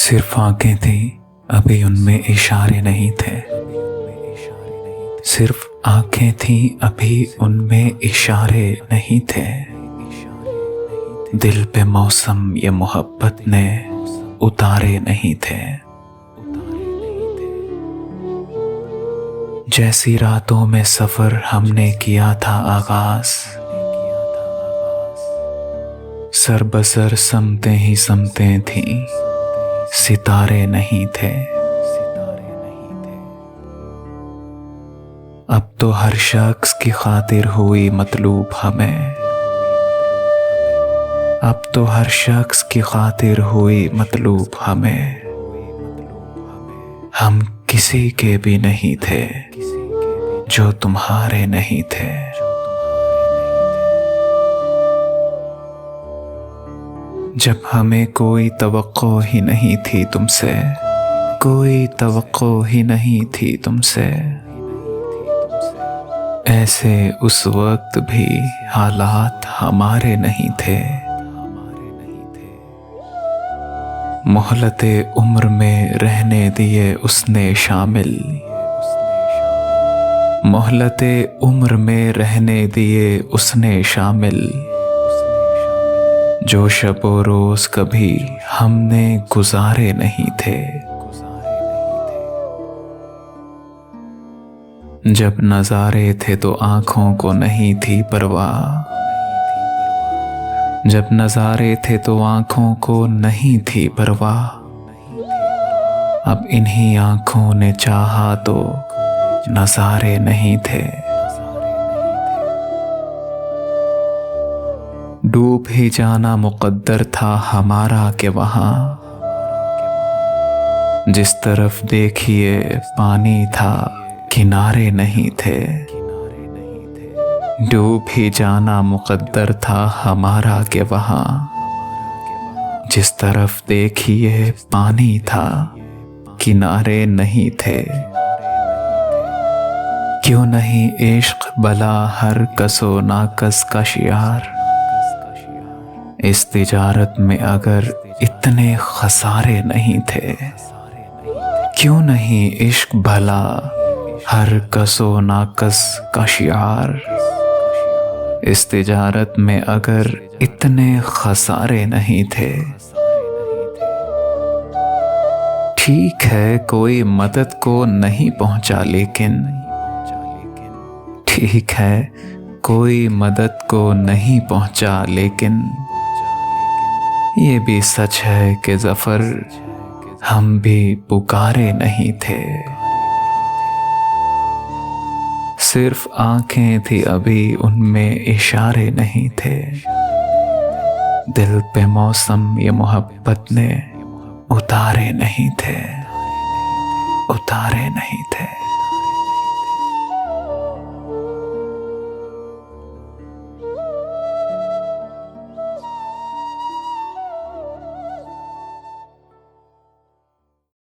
सिर्फ आंखें थी, अभी उनमें इशारे नहीं थे। सिर्फ आंखें थी, अभी उनमें इशारे नहीं थे। दिल पे मौसम ये मोहब्बत ने उतारे नहीं थे। जैसी रातों में सफर हमने किया था आगाज, सर बसर समते ही समते थी, सितारे नहीं थे। अब तो हर शख्स की खातिर हुई मतलूब हमें, अब तो हर शख्स की खातिर हुई मतलूब हमें। हम किसी के भी नहीं थे जो तुम्हारे नहीं थे। जब हमें कोई तवक्को ही नहीं थी तुमसे, कोई तवक्को ही नहीं थी तुमसे, ऐसे उस वक्त भी हालात हमारे नहीं थे। मोहलते उम्र में रहने दिए उसने शामिल, मोहलते उम्र में रहने दिए उसने शामिल, जो शबो रोज कभी हमने गुजारे नहीं थे। जब नजारे थे तो आंखों को नहीं थी परवाह, जब नजारे थे तो आंखों को नहीं थी परवाह। अब इन्हीं आंखों ने चाहा तो नजारे नहीं थे। डूब ही जाना मुकद्दर था हमारा के वहां, जिस तरफ देखिए पानी था किनारे नहीं थे। डूब ही जाना मुकद्दर था हमारा के वहां, जिस तरफ देखिए पानी था किनारे नहीं थे। क्यों नहीं इश्क भला हर कसो नाकस का शियार, इस तिजारत में अगर इतने खसारे नहीं थे। क्यों नहीं इश्क भला हर कसो नाकस का शियार, इस तिजारत में अगर इतने खसारे नहीं थे। ठीक है कोई मदद को नहीं पहुंचा, लेकिन ठीक है कोई मदद को नहीं पहुंचा, लेकिन ये भी सच है कि ज़फ़र हम भी पुकारे नहीं थे। सिर्फ आंखें थी, अभी उनमें इशारे नहीं थे। दिल पे मौसम ये मोहब्बत ने उतारे नहीं थे, उतारे नहीं थे।